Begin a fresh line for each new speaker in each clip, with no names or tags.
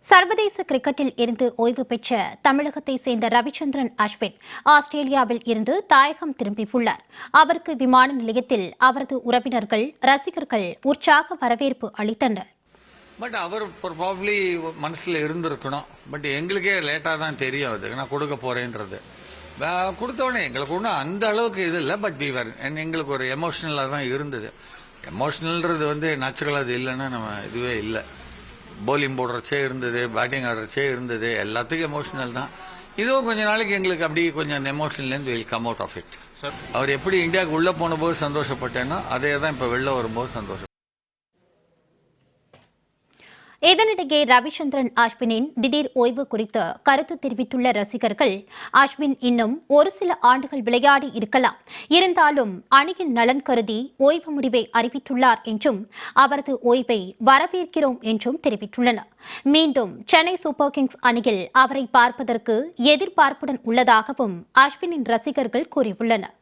சர்வதேச கிரிக்கெட்டில் இருந்து ஓய்வு பெற்ற தமிழகத்தை சேர்ந்த ரவிச்சந்திரன் அஸ்வின் ஆஸ்திரேலியாவில் இருந்து தாயகம் திரும்பியுள்ளார். அவருக்கு விமான நிலையத்தில் அவரது உறவினர்கள், ரசிகர்கள் உற்சாக வரவேற்பு அளித்தனர்.
பட் அவர் ப்ராபப்ளி மனசுல இருந்திருக்கணும். பட் எங்களுக்கே லேட்டா தான் தெரியும் அது நான் கொடுக்க போறேன்றது. கொடுத்தவொடனே எங்களுக்கு ஒன்றும் அந்த அளவுக்கு இது இல்லை. பட் எங்களுக்கு ஒரு எமோஷனலா தான் இருந்தது. எமோஷனல்ன்றது நேச்சுரலா அது இல்லைன்னா நம்ம இதுவே இல்லை. பவுலிங் போடுறச்சே இருந்தது, பேட்டிங் ஆடுறச்சே இருந்தது, எல்லாத்துக்கும் எமோஷனல் தான். இதுவும் கொஞ்ச நாளைக்கு எங்களுக்கு அப்படி கொஞ்சம் அந்த எமோஷனல்லேருந்து will come out of it. அவர் எப்படி இந்தியாவுக்கு உள்ள போன போது சந்தோஷப்பட்டேனோ அதே தான் இப்ப வெளில வரும்போது சந்தோஷம்.
இதனிடையே ரவிச்சந்திரன் அஸ்வினின் திடீர் ஓய்வு குறித்து கருத்து தெரிவித்துள்ள ரசிகர்கள், அஸ்வின் இன்னும் ஒரு சில ஆண்டுகள் விளையாடி இருக்கலாம், இருந்தாலும் அணியின் நலன் கருதி ஓய்வு முடிவை அறிவித்துள்ளார் என்றும் அவரது ஓய்வை வரவேற்கிறோம் என்றும் தெரிவித்துள்ளனர். மீண்டும் சென்னை சூப்பர் கிங்ஸ் அணியில் அவரை பார்ப்பதற்கு எதிர்பார்ப்புடன் உள்ளதாகவும் அஸ்வினின் ரசிகர்கள் கூறியுள்ளனர்.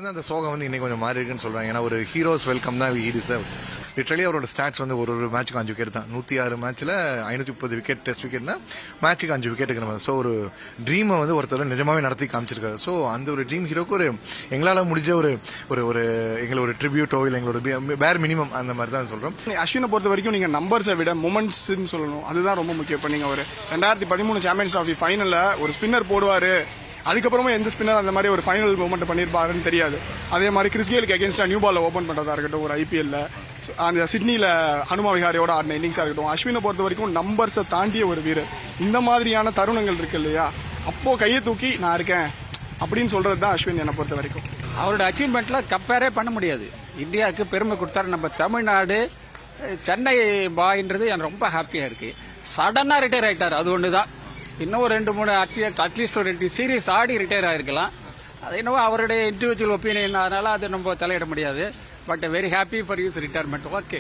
அந்த சோகம் இன்னைக்கு கொஞ்சம் மாறி இருக்குன்னு சொல்றாங்க. ஏன்னா ஒரு ஹீரோஸ் வெல்கம் தான் ஹி டிசர்வ். லிட்டரலி அவரோட ஸ்டாட்ஸ் ஒரு மேட்சுக்கு 5 விக்கெட் தான். 106 மேட்ச்ல 530 விக்கெட், டெஸ்ட் விக்கெட்னா மேட்சுக்கு 5 விக்கெட் இருக்கிற மாதிரி. ஸோ ஒரு ட்ரீமை ஒருத்தர் நிஜமாவே நடத்தி காமிச்சிருக்காரு. ஸோ அந்த ஒரு ட்ரீம் ஹீரோக்கு எங்களால் முடிஞ்ச ஒரு ஒரு எங்களை ஒரு ட்ரிபியூட்டோ இல்லை எங்களோட பேர் மினிமம் அந்த மாதிரி தான் சொல்றோம்.
அஸ்வினை பொறுத்த வரைக்கும் நீங்க நம்பர்ஸை விட மொமெண்ட்ஸ் சொல்லணும், அதுதான் ரொம்ப முக்கியம். இப்போ நீங்க ஒரு 2013 சாம்பியன்ஸ் டிராஃபி ஃபைனல்ல ஒரு ஸ்பின்னர் போடுவாரு, அதுக்கப்புறமா எந்த ஸ்பின்னர் அந்த மாதிரி ஒரு ஃபைனல் மூமெண்ட் பண்ணிருப்பாருன்னு தெரியாது. அதே மாதிரி கிறிஸ் கெயிலுக்கு அகேன்ஸ்டா நியூ பால் ஓபன் பண்றதா இருக்கட்டும், ஒரு ஐபிஎல்ல அந்த சிட்னில ஹனுமா விஹாரியோட ஆடின இன்னிங்ஸா இருக்கட்டும், அஸ்வினை பொறுத்த வரைக்கும் நம்பர்ஸை தாண்டிய ஒரு வீரர். இந்த மாதிரியான தருணங்கள் இருக்கு இல்லையா, அப்போ கையை தூக்கி நான் இருக்கேன் அப்படின்னு சொல்றது தான் அஸ்வின் என்னை பொறுத்த வரைக்கும்.
அவரோட அச்சீவ்மெண்ட்ல கம்பேரே பண்ண முடியாது. இந்தியாவுக்கு பெருமை கொடுத்தாரு. நம்ம தமிழ்நாடு சென்னை பாய்ன்றது எனக்கு ரொம்ப ஹாப்பியா இருக்கு. சடனா ரிட்டையர் ஆயிட்டார், அது ஒண்ணுதான். இன்னும் 2-3 அட்லீஸ்ட் ஒரு 2 சீரீஸ் ஆடி ரிட்டையர் ஆயிருக்கலாம். அது என்னவோ அவருடைய இண்டிவிஜுவல் ஒப்பீனியன், அதனால அது நம்ம தலையிட முடியாது. But very happy for use retirement. Okay.